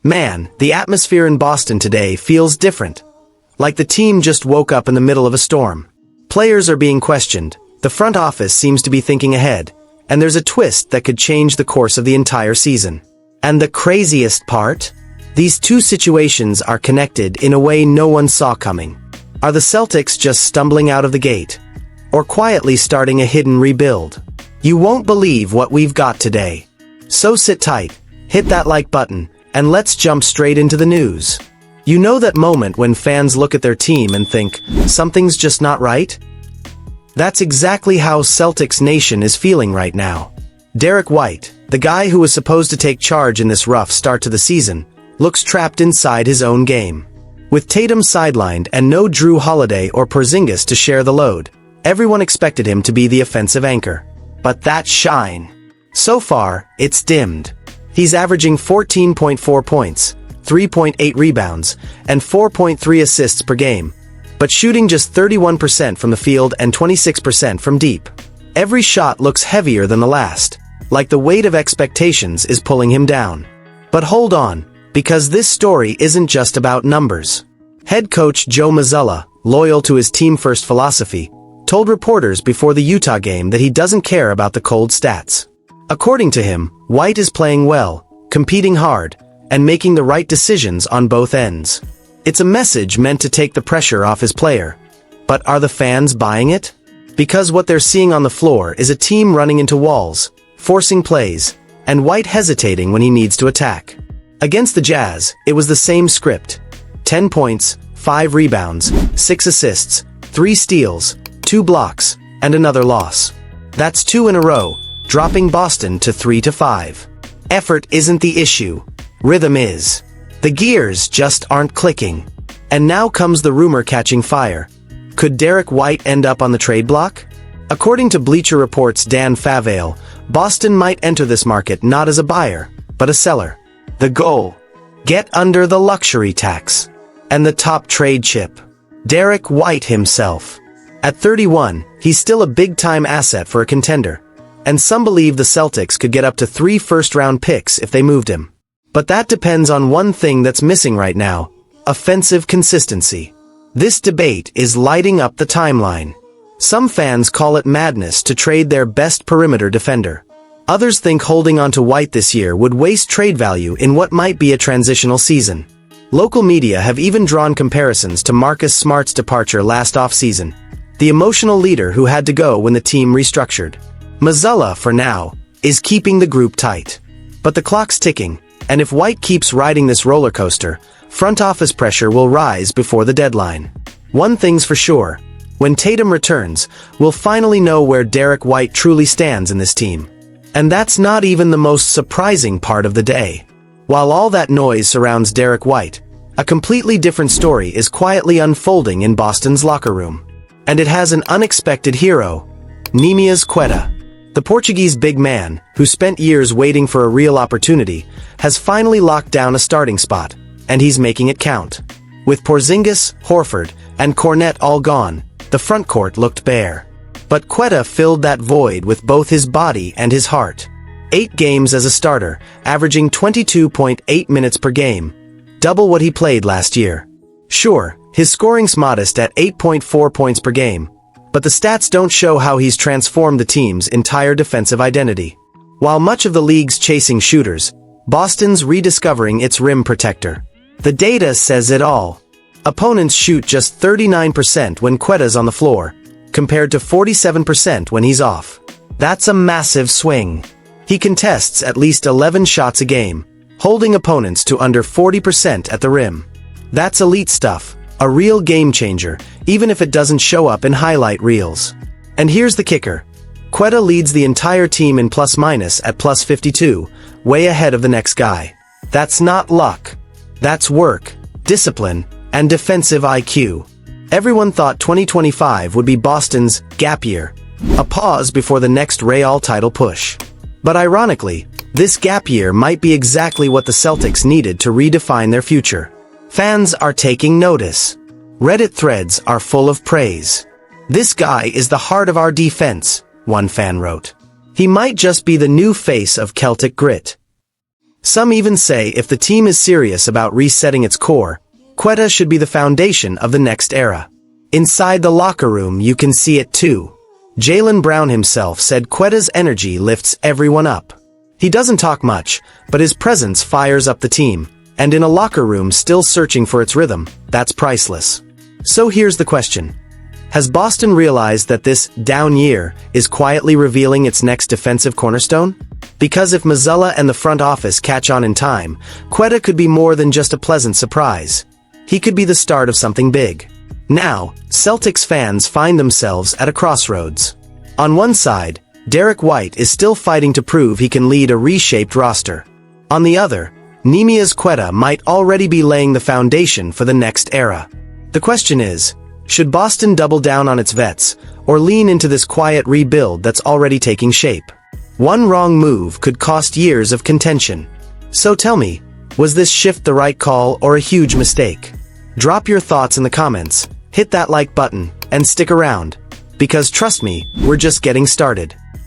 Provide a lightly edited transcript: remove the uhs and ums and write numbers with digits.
Man, the atmosphere in Boston today feels different. Like the team just woke up in the middle of a storm. Players are being questioned, the front office seems to be thinking ahead, and there's a twist that could change the course of the entire season. And the craziest part? These two situations are connected in a way no one saw coming. Are the Celtics just stumbling out of the gate? Or quietly starting a hidden rebuild? You won't believe what we've got today. So sit tight, hit that like button, and let's jump straight into the news. You know that moment when fans look at their team and think, something's just not right? That's exactly how Celtics Nation is feeling right now. Derek White, the guy who was supposed to take charge in this rough start to the season, looks trapped inside his own game. With Tatum sidelined and no Drew Holiday or Porzingis to share the load, everyone expected him to be the offensive anchor. But that shine. So far, it's dimmed. He's averaging 14.4 points, 3.8 rebounds, and 4.3 assists per game, but shooting just 31% from the field and 26% from deep. Every shot looks heavier than the last, like the weight of expectations is pulling him down. But hold on, because this story isn't just about numbers. Head coach Joe Mazzulla, loyal to his team-first philosophy, told reporters before the Utah game that he doesn't care about the cold stats. According to him, White is playing well, competing hard, and making the right decisions on both ends. It's a message meant to take the pressure off his player. But are the fans buying it? Because what they're seeing on the floor is a team running into walls, forcing plays, and White hesitating when he needs to attack. Against the Jazz, it was the same script. 10 points, 5 rebounds, 6 assists, 3 steals, 2 blocks, and another loss. That's 2 in a row, dropping Boston to 3-5. Effort isn't the issue. Rhythm is. The gears just aren't clicking. And now comes the rumor catching fire. Could Derek White end up on the trade block? According to Bleacher Report's Dan Favale, Boston might enter this market not as a buyer, but a seller. The goal? Get under the luxury tax. And the top trade chip. Derek White himself. At 31, he's still a big-time asset for a contender. And some believe the Celtics could get up to 3 first-round picks if they moved him. But that depends on one thing that's missing right now: offensive consistency. This debate is lighting up the timeline. Some fans call it madness to trade their best perimeter defender. Others think holding on to White this year would waste trade value in what might be a transitional season. Local media have even drawn comparisons to Marcus Smart's departure last offseason, the emotional leader who had to go when the team restructured. Mazzulla, for now, is keeping the group tight. But the clock's ticking, and if White keeps riding this roller coaster, front office pressure will rise before the deadline. One thing's for sure: when Tatum returns, we'll finally know where Derek White truly stands in this team. And that's not even the most surprising part of the day. While all that noise surrounds Derek White, a completely different story is quietly unfolding in Boston's locker room. And it has an unexpected hero: Neemias Queta. The Portuguese big man, who spent years waiting for a real opportunity, has finally locked down a starting spot, and he's making it count. With Porzingis, Horford, and Cornet all gone, the frontcourt looked bare. But Queta filled that void with both his body and his heart. 8 games as a starter, averaging 22.8 minutes per game, double what he played last year. Sure, his scoring's modest at 8.4 points per game, but the stats don't show how he's transformed the team's entire defensive identity. While much of the league's chasing shooters, Boston's rediscovering its rim protector. The data says it all. Opponents shoot just 39% when Queta's on the floor, compared to 47% when he's off. That's a massive swing. He contests at least 11 shots a game, holding opponents to under 40% at the rim. That's elite stuff. A real game changer, even if it doesn't show up in highlight reels. And here's the kicker. Queta leads the entire team in plus-minus at plus 52, way ahead of the next guy. That's not luck. That's work, discipline, and defensive IQ. Everyone thought 2025 would be Boston's gap year, a pause before the next Real title push. But ironically, this gap year might be exactly what the Celtics needed to redefine their future. Fans are taking notice. Reddit threads are full of praise. "This guy is the heart of our defense," one fan wrote. "He might just be the new face of Celtic grit." Some even say if the team is serious about resetting its core, Quetta should be the foundation of the next era. Inside the locker room you can see it too. Jaylen Brown himself said Quetta's energy lifts everyone up. He doesn't talk much, but his presence fires up the team, and in a locker room still searching for its rhythm, that's priceless. So here's the question. Has Boston realized that this down year is quietly revealing its next defensive cornerstone? Because if Mazzulla and the front office catch on in time, Quetta could be more than just a pleasant surprise. He could be the start of something big. Now, Celtics fans find themselves at a crossroads. On one side, Derek White is still fighting to prove he can lead a reshaped roster. On the other, Nemias Quetta might already be laying the foundation for the next era. The question is, should Boston double down on its vets, or lean into this quiet rebuild that's already taking shape? One wrong move could cost years of contention. So tell me, was this shift the right call or a huge mistake? Drop your thoughts in the comments, hit that like button, and stick around. Because trust me, we're just getting started.